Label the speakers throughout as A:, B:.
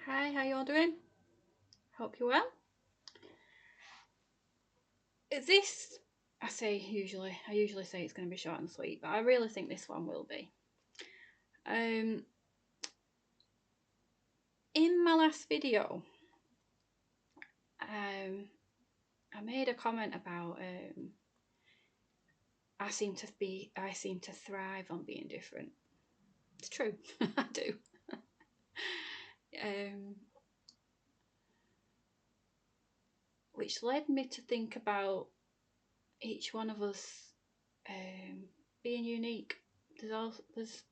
A: Hi, how you all doing? Hope you're well. Is this I usually say it's going to be short and sweet, but I really think this one will be. Um in my last video, um I made a comment about I seem to thrive on being different. It's true. I do. Um which led me to think about each one of us um being unique. There's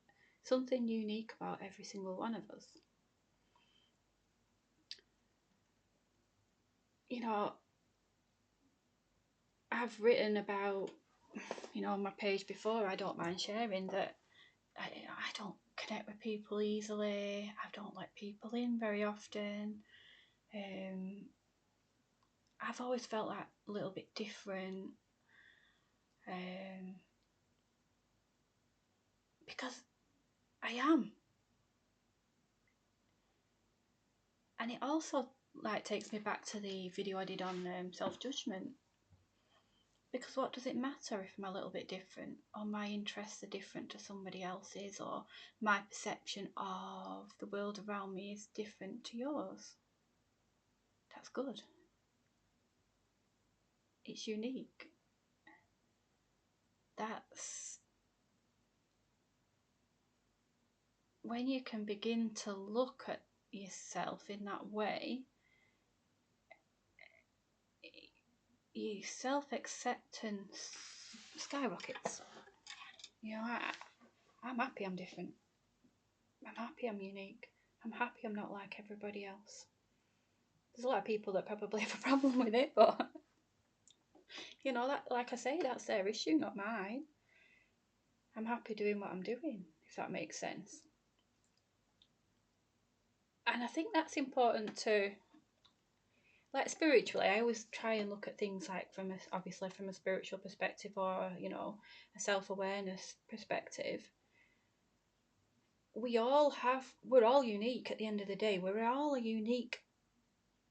A: something unique about every single one of us. You know, I've written about, on my page before, I don't mind sharing that I don't connect with people easily. I don't let people in very often. Um, I've always felt that a little bit different um, because I am. And it also takes me back to the video I did on self-judgment. Because what does it matter if I'm a little bit different, or my interests are different to somebody else's, or my perception of the world around me is different to yours? That's good. It's unique. That's when you can begin to look at yourself in that way, your self acceptance skyrockets. I'm happy I'm different. I'm happy I'm unique. I'm happy I'm not like everybody else. There's a lot of people that probably have a problem with it, but that, like I say, that's their issue, not mine. I'm happy doing what I'm doing, if that makes sense. And I think that's important to, like, spiritually. I always try and look at things like obviously from a spiritual perspective, or a self-awareness perspective. We're all unique at the end of the day. We're all a unique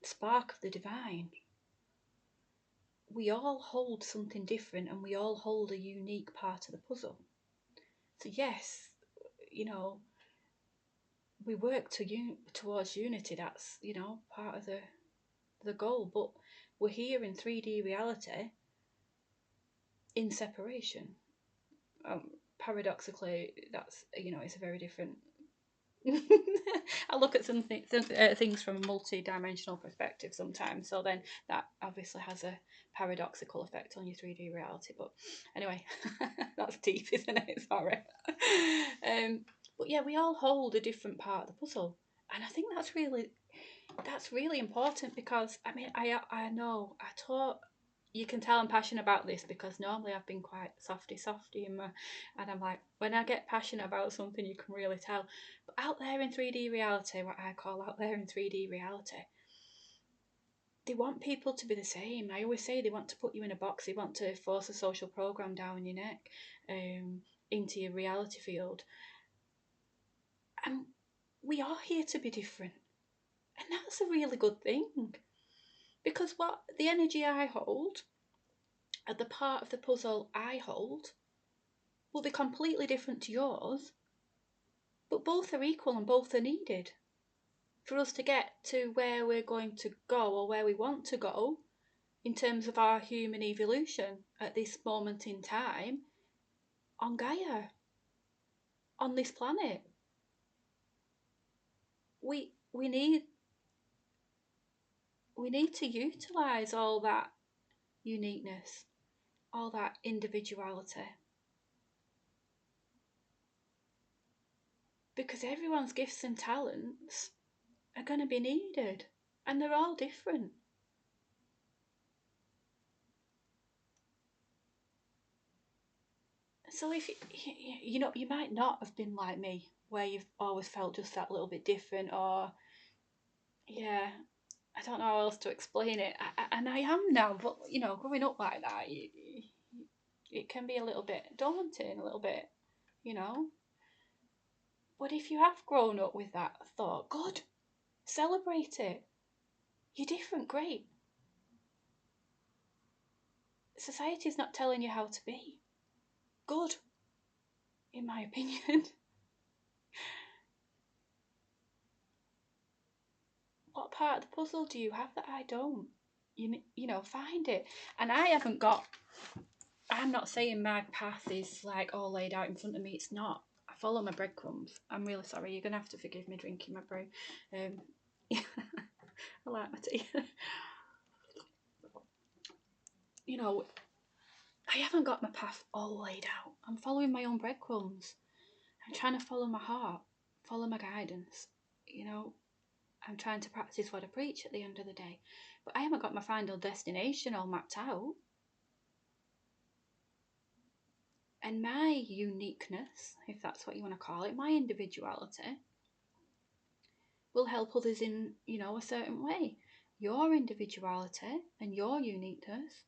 A: spark of the divine. We all hold something different, and we all hold a unique part of the puzzle. So yes, you know, we work towards unity. That's part of the goal. But we're here in 3D reality in separation. Um, Paradoxically, that's it's a very different. I look at things from a multi-dimensional perspective sometimes. So then that obviously has a paradoxical effect on your 3D reality. But anyway, that's deep, isn't it? Sorry. But yeah, we all hold a different part of the puzzle, and I think that's really important, because I mean I know I taught. You can tell I'm passionate about this, because normally I've been quite softy in my, and I'm like, when I get passionate about something, you can really tell. But out there in 3D reality, what I call out there in 3D reality, they want people to be the same. I always say they want to put you in a box. They want to force a social program down your neck, into your reality field. And we are here to be different. And that's a really good thing. Because what the energy I hold, at the part of the puzzle I hold, will be completely different to yours, but both are equal and both are needed for us to get to where we're going to go, or where we want to go in terms of our human evolution at this moment in time on Gaia, on this planet. We need to utilize all that uniqueness, all that individuality, because everyone's gifts and talents are going to be needed, and they're all different. So if you might not have been like me, where you've always felt just that little bit different, or yeah, I don't know how else to explain it. And I am now, but growing up like that, it can be a little bit daunting, a little bit, you know. But if you have grown up with that thought, good. Celebrate it. You're different, great. Society's not telling you how to be. Good, in my opinion. What part of the puzzle do you have that I don't? You know, find it. And I'm not saying my path is like all laid out in front of me. It's not. I follow my breadcrumbs. I'm really sorry. You're going to have to forgive me drinking my brew. Yeah, I like my tea. You know, I haven't got my path all laid out. I'm following my own breadcrumbs. I'm trying to follow my heart, follow my guidance. You know, I'm trying to practice what I preach at the end of the day. But I haven't got my final destination all mapped out. And my uniqueness, if that's what you want to call it, my individuality, will help others in, you know, a certain way. Your individuality and your uniqueness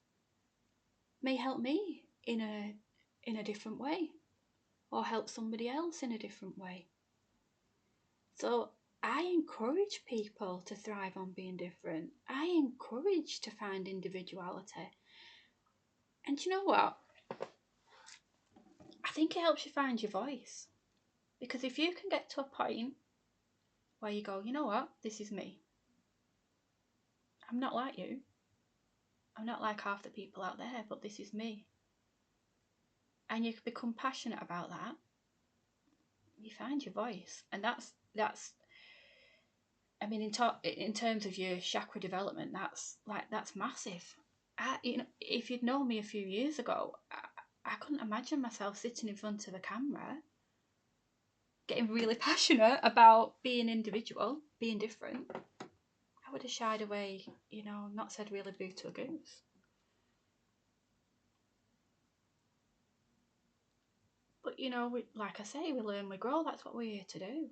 A: may help me in a different way, or help somebody else in a different way. So I encourage people to thrive on being different. I encourage to find individuality. And you know what? I think it helps you find your voice. Because if you can get to a point where you go, you know what, this is me. I'm not like you. I'm not like half the people out there, but this is me. And you can become passionate about that. You find your voice. And that's I mean, in terms of your chakra development, that's massive. You know, if you'd known me a few years ago, I couldn't imagine myself sitting in front of a camera, getting really passionate about being individual, being different. I would have shied away, you know, not said really boo to a goose. But, you know, like I say, we learn, we grow. That's what we're here to do.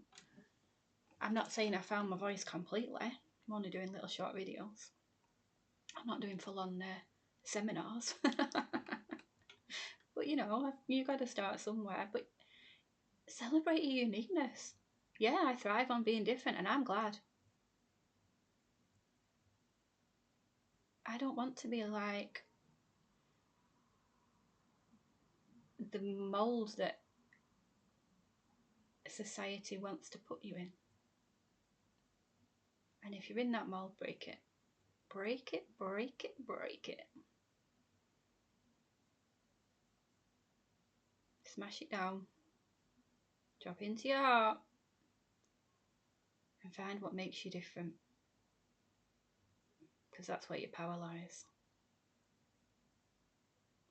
A: I'm not saying I found my voice completely. I'm only doing little short videos. I'm not doing full-on seminars. But, you know, you've got to start somewhere. But celebrate your uniqueness. Yeah, I thrive on being different, and I'm glad. I don't want to be like the mould that society wants to put you in. And if you're in that mould, break it. Break it, break it, break it. Smash it down. Drop into your heart. And find what makes you different. Because that's where your power lies.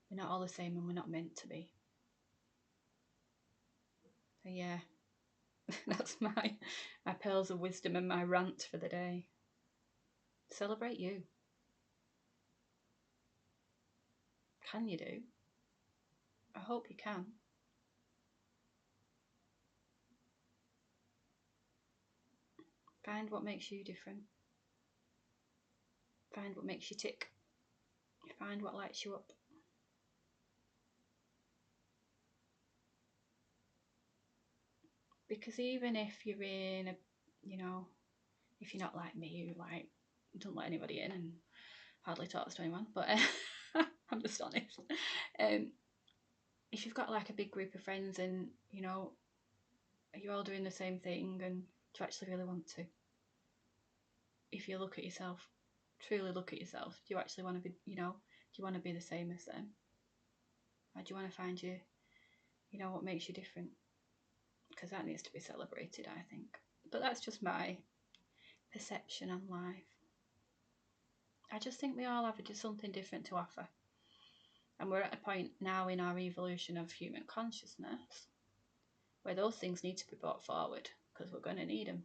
A: We're not all the same, and we're not meant to be. So yeah, that's my pearls of wisdom and my rant for the day. Celebrate you. Can you do? I hope you can. Find what makes you different. Find what makes you tick. Find what lights you up. Because even if you're in a, you know, if you're not like me, who like don't let anybody in and hardly talks to anyone, but I'm just honest. If you've got like a big group of friends and, you know, you're all doing the same thing, and do you actually really want to? If you look at yourself, truly look at yourself, do you actually want to be, you know, do you want to be the same as them? Or do you want to find you know, what makes you different? Because that needs to be celebrated, I think. But that's just my perception on life. I just think we all have just something different to offer. And we're at a point now in our evolution of human consciousness where those things need to be brought forward, because we're going to need them.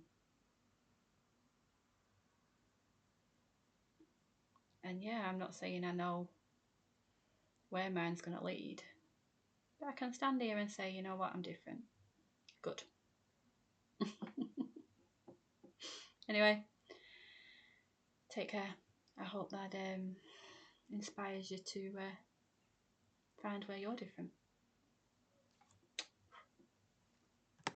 A: And yeah, I'm not saying I know where mine's going to lead, but I can stand here and say, you know what, I'm different. Good. Anyway, take care. I hope that inspires you to find where you're different.